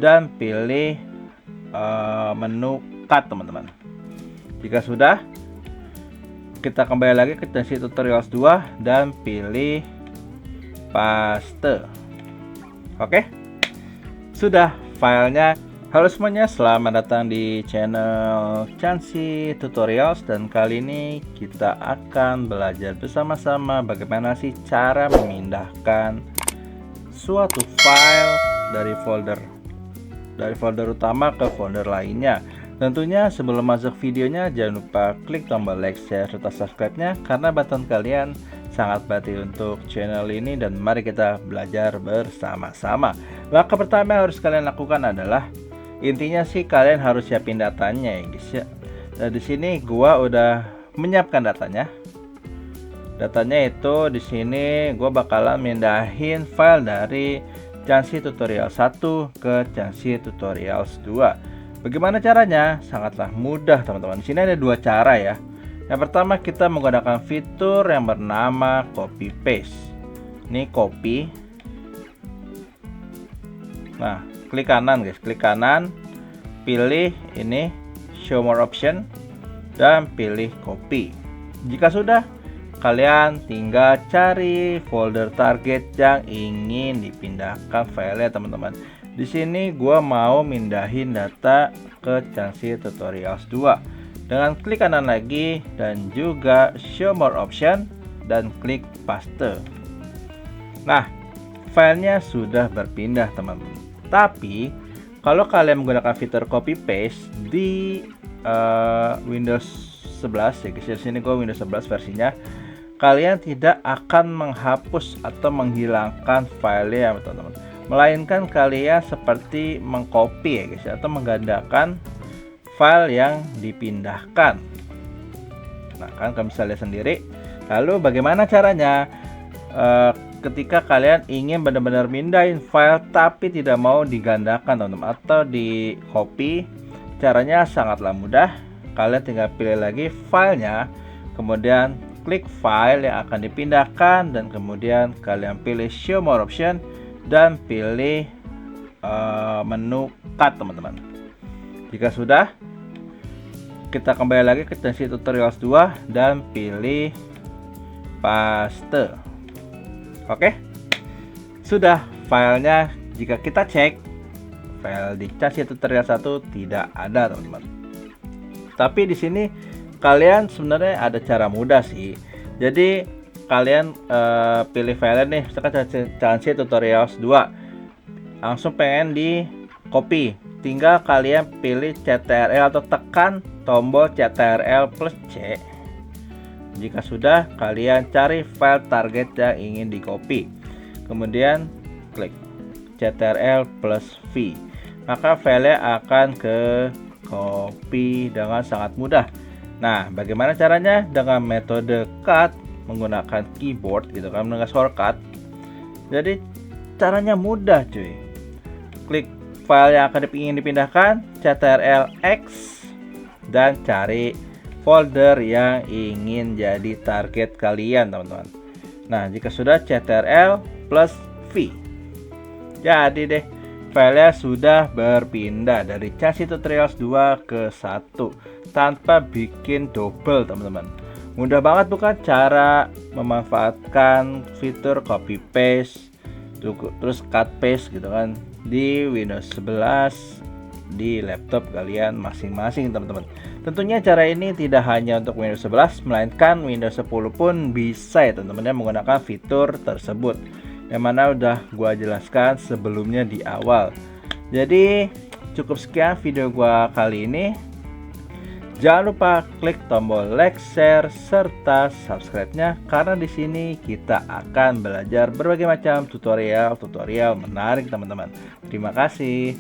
dan pilih menu cut teman-teman. Jika sudah, kita kembali lagi ke Changsi Tutorials 2 dan pilih paste. Oke, sudah filenya. Halo semuanya, selamat datang di channel Changsi Tutorials, dan kali ini kita akan belajar bersama-sama bagaimana sih cara memindahkan suatu file dari folder utama ke folder lainnya. Tentunya sebelum masuk videonya jangan lupa klik tombol like, share, serta subscribe-nya karena bantuan kalian sangat berarti untuk channel ini, dan mari kita belajar bersama-sama. Langkah pertama yang harus kalian lakukan adalah, intinya sih kalian harus siapin datanya ya guys ya. Nah, di sini gua udah menyiapkan datanya. Datanya itu di sini gua bakalan mindahin file dari Changsi Tutorials 1 ke Changsi Tutorials 2. Bagaimana caranya? Sangatlah mudah teman-teman. Di sini ada dua cara ya. Yang pertama, kita menggunakan fitur yang bernama copy paste. Ini copy. Nah, klik kanan guys, klik kanan, pilih ini show more option dan pilih copy. Jika sudah, kalian tinggal cari folder target yang ingin dipindahkan filenya teman-teman. Di sini gua mau mindahin data ke Changsi Tutorials 2 dengan klik kanan lagi dan juga show more option dan klik paste. Nah, filenya sudah berpindah teman-teman. Tapi kalau kalian menggunakan fitur copy paste di Windows 11 ya guys, di sini gue Windows 11 versinya, kalian tidak akan menghapus atau menghilangkan filenya teman-teman, melainkan kalian seperti mengcopy ya guys, atau menggandakan file yang dipindahkan. Nah kan kalian bisa lihat sendiri. Lalu bagaimana caranya? Ketika kalian ingin benar-benar mindahin file tapi tidak mau digandakan teman-teman atau di copy, caranya sangatlah mudah. Kalian tinggal pilih lagi filenya, kemudian klik file yang akan dipindahkan, dan kemudian kalian pilih show more option dan pilih menu cut teman-teman. Jika sudah, kita kembali lagi ke Changsi Tutorials 2 dan pilih paste. Oke, sudah filenya. Jika kita cek, file di Changsi Tutorials 1 tidak ada teman-teman. Tapi di sini kalian sebenarnya ada cara mudah sih. Jadi kalian pilih file nih, misalkan Changsi Tutorials 2, langsung pengen di copy, tinggal kalian pilih CTRL atau tekan tombol CTRL+C. Jika sudah, kalian cari file target yang ingin di copy, kemudian klik CTRL+V, maka filenya akan ke copy dengan sangat mudah. Nah, bagaimana caranya? Dengan metode cut menggunakan keyboard gitu kan, menggunakan shortcut. Jadi caranya mudah cuy. Klik file yang akan ingin dipindahkan, CTRL+X, dan cari folder yang ingin jadi target kalian teman-teman. Nah, jika sudah, CTRL+V, jadi deh filenya sudah berpindah dari Changsi Tutorials 2 ke 1 tanpa bikin double teman-teman. Mudah banget bukan cara memanfaatkan fitur copy paste terus cut paste gitu kan di Windows 11 di laptop kalian masing-masing teman-teman. Tentunya cara ini tidak hanya untuk Windows 11, melainkan Windows 10 pun bisa ya teman-teman menggunakan fitur tersebut, yang mana udah gua jelaskan sebelumnya di awal. Jadi cukup sekian video gua kali ini. Jangan lupa klik tombol like, share, serta subscribe-nya karena di sini kita akan belajar berbagai macam tutorial menarik teman-teman. Terima kasih.